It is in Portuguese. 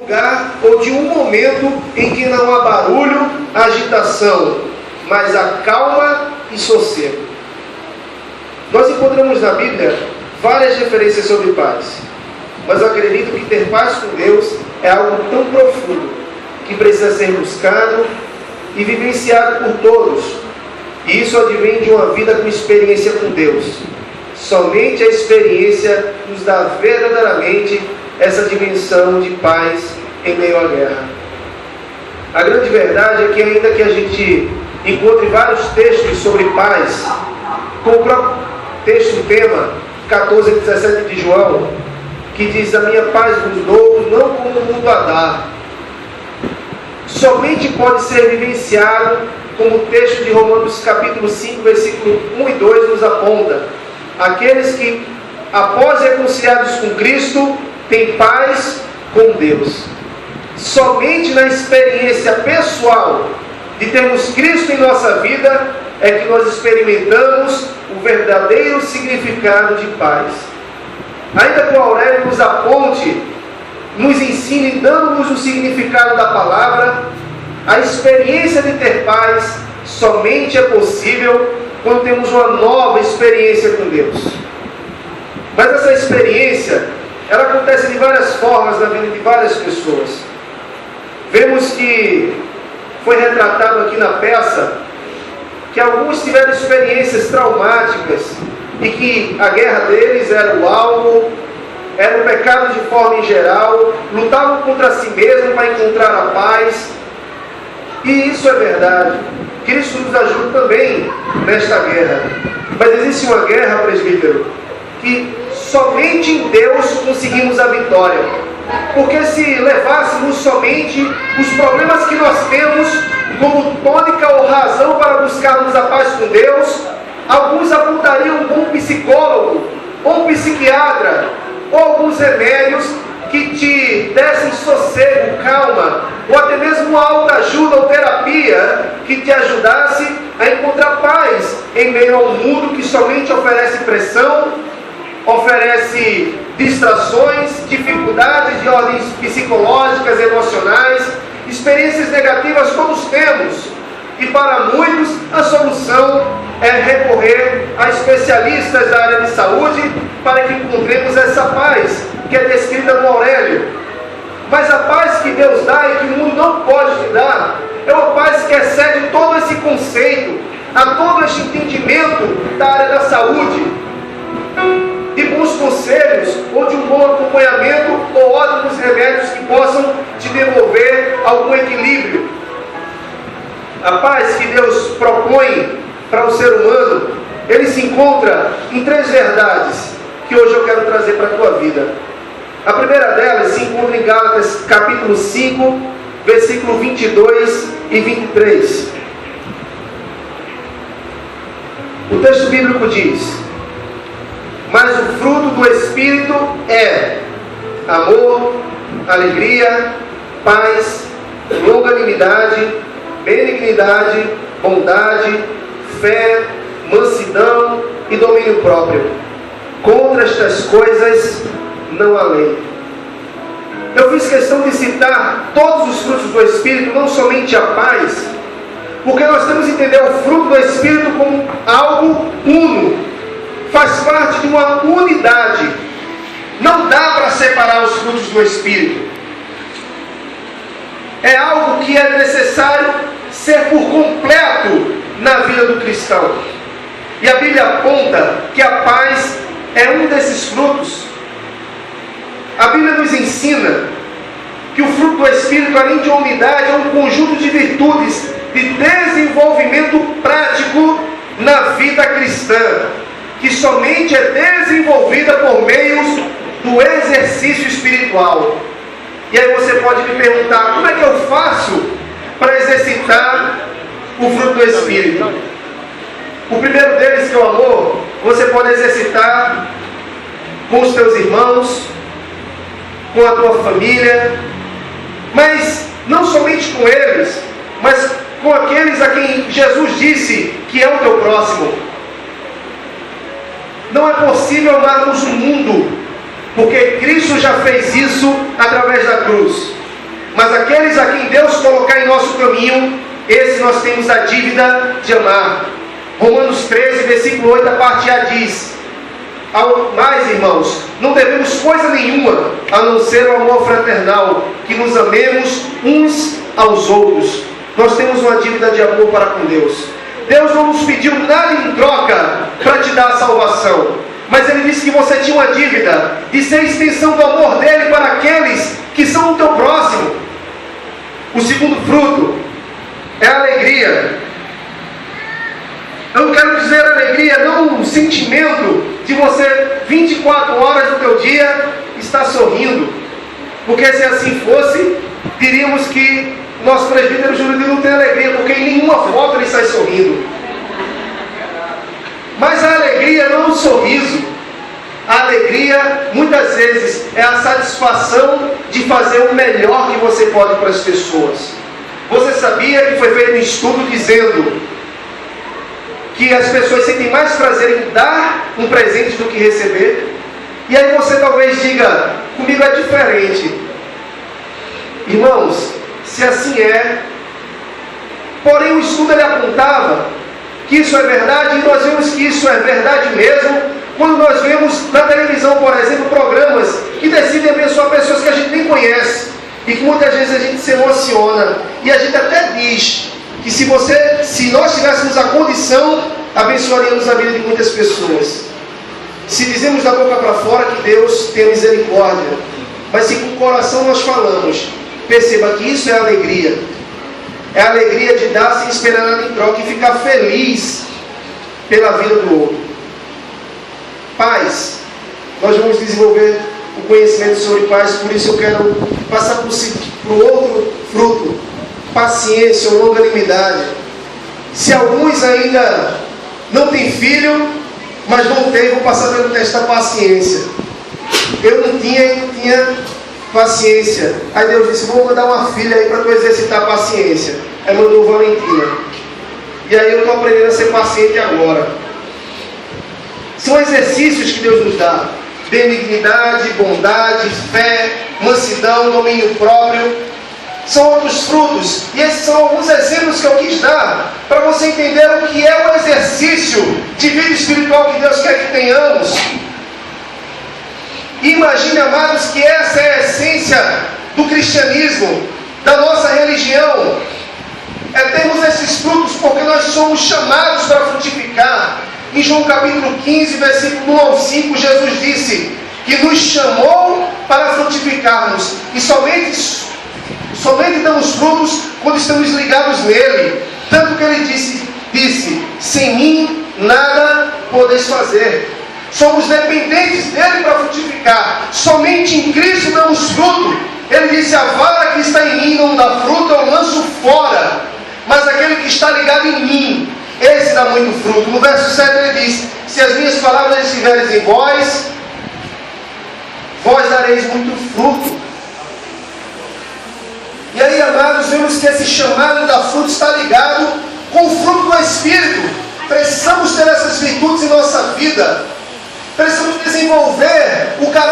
lugar ou de um momento em que não há barulho, agitação, mas há calma e sossego. Nós encontramos na Bíblia várias referências sobre paz, mas eu acredito que ter paz com Deus é algo tão profundo que precisa ser buscado e vivenciado por todos. E isso advém de uma vida com experiência com Deus. Somente a experiência nos dá verdadeiramente essa dimensão de paz em meio à guerra. A grande verdade é que ainda que a gente encontre vários textos sobre paz, como o próprio texto tema 14 e 17 de João, que diz: a minha paz vos dou, não como o mundo a dá, somente pode ser vivenciado como o texto de Romanos capítulo 5, versículo 1 e 2 nos aponta. Aqueles que, após reconciliados com Cristo, têm paz com Deus. Somente na experiência pessoal de termos Cristo em nossa vida é que nós experimentamos o verdadeiro significado de paz. Ainda que o Aurélio nos aponte, nos ensine, dando-nos o significado da palavra, a experiência de ter paz somente é possível quando temos uma nova experiência com Deus. Mas essa experiência, ela acontece de várias formas na vida de várias pessoas. Vemos que foi retratado aqui na peça que alguns tiveram experiências traumáticas e que a guerra deles era o álcool, era o pecado de forma em geral, lutavam contra si mesmos para encontrar a paz. E isso é verdade. Cristo nos ajuda também nesta guerra. Mas existe uma guerra, presbítero, que somente em Deus conseguimos a vitória. Porque se levássemos somente os problemas que nós temos como tônica ou razão para buscarmos a paz com Deus, alguns apontariam um bom psicólogo, ou um psiquiatra, ou alguns remédios que te dessem sossego, calma, ou até mesmo uma autoajuda ou terapia que te ajudasse a encontrar paz em meio ao mundo que somente oferece pressão, oferece distrações, dificuldades de ordens psicológicas, emocionais, experiências negativas todos temos. E para muitos a solução é recorrer a especialistas da área de saúde para que encontremos essa paz que é descrita no Aurélio. Mas a paz que Deus dá e que o mundo não pode te dar é uma paz que excede todo esse conceito, a todo esse entendimento da área da saúde, de bons conselhos ou de um bom acompanhamento ou ótimos remédios que possam te devolver algum equilíbrio. A paz que Deus propõe para o ser humano, ele se encontra em três verdades que hoje eu quero trazer para a tua vida. A primeira delas se encontra em Gálatas capítulo 5, versículo 22 e 23. O texto bíblico diz: mas o fruto do Espírito é amor, alegria, paz, longanimidade, benignidade, bondade, fé, mansidão e domínio próprio. Contra estas coisas não há lei. Eu fiz questão de citar todos os frutos do Espírito, não somente a paz, porque nós temos que entender o fruto do Espírito como algo uno, faz parte de uma unidade. Não dá para separar os frutos do Espírito. É algo que é necessário ser por completo na vida do cristão. E a Bíblia aponta que a paz é um desses frutos. A Bíblia nos ensina que o fruto do Espírito, além de uma unidade, é um conjunto de virtudes de desenvolvimento prático na vida cristã, que somente é desenvolvida por meios do exercício espiritual. E aí você pode me perguntar: como é que eu faço para exercitar o fruto do Espírito? O primeiro deles, que é o amor, você pode exercitar com os teus irmãos, com a tua família, mas não somente com eles, mas com aqueles a quem Jesus disse que é o teu próximo. Não é possível amarmos o mundo, porque Cristo já fez isso através da cruz. Mas aqueles a quem Deus colocar em nosso caminho, esses nós temos a dívida de amar. Romanos 13, versículo 8, a parte A diz: ao mais, irmãos, não devemos coisa nenhuma, a não ser o amor fraternal, que nos amemos uns aos outros. Nós temos uma dívida de amor para com Deus. Deus não nos pediu nada em troca para te dar a salvação, mas Ele disse que você tinha uma dívida de ser extensão do amor dEle para aqueles que são o teu próximo. O segundo fruto é a alegria. Eu quero dizer alegria, não um sentimento de você 24 horas do teu dia estar sorrindo, porque se assim fosse, diríamos que nosso presbítero Júlio não tem alegria, porque em nenhuma foto ele sai sorrindo. Mas a alegria não é um sorriso. A alegria, muitas vezes, é a satisfação de fazer o melhor que você pode para as pessoas. Você sabia que foi feito um estudo dizendo que as pessoas sentem mais prazer em dar um presente do que receber? E aí você talvez diga: comigo é diferente. Irmãos, se assim é, porém o estudo ele apontava que isso é verdade, e nós vemos que isso é verdade mesmo quando nós vemos na televisão, por exemplo, programas que decidem abençoar pessoas que a gente nem conhece e que muitas vezes a gente se emociona, e a gente até diz que se nós tivéssemos a condição, abençoaríamos a vida de muitas pessoas. Se dizemos da boca para fora que Deus tem misericórdia, mas se com o coração nós falamos, perceba que isso é alegria. É a alegria de dar sem esperar nada em troca e ficar feliz pela vida do outro. Paz. Nós vamos desenvolver o conhecimento sobre paz, por isso eu quero passar para o outro fruto. Paciência ou longanimidade. Se alguns ainda não têm filho, mas vão ter, vou passar pelo teste da paciência. Eu não tinha paciência. Aí Deus disse: vou mandar uma filha aí para tu exercitar a paciência. Aí mandou Valentina. E aí eu estou aprendendo a ser paciente agora. São exercícios que Deus nos dá: benignidade, bondade, fé, mansidão, domínio próprio. São outros frutos. E esses são alguns exemplos que eu quis dar para você entender o que é o exercício de vida espiritual que Deus quer que tenhamos. Imagine, amados, que essa é a essência do cristianismo, da nossa religião. É termos esses frutos porque nós somos chamados para frutificar. Em João capítulo 15, versículo 1 ao 5, Jesus disse que nos chamou para frutificarmos. E somente damos frutos quando estamos ligados nele. Tanto que ele disse: sem mim nada podeis fazer. Somos dependentes dele para frutificar. Somente em Cristo damos fruto. Ele disse: a vara que está em mim não dá fruto, eu lanço fora. Mas aquele que está ligado em mim, esse dá muito fruto. No verso 7 ele diz: se as minhas palavras estiverem em vós dareis muito fruto. E aí, amados, vemos que esse chamado da fruto está ligado com o fruto do Espírito. Precisamos ter essas virtudes em nossa vida. Precisamos desenvolver o caráter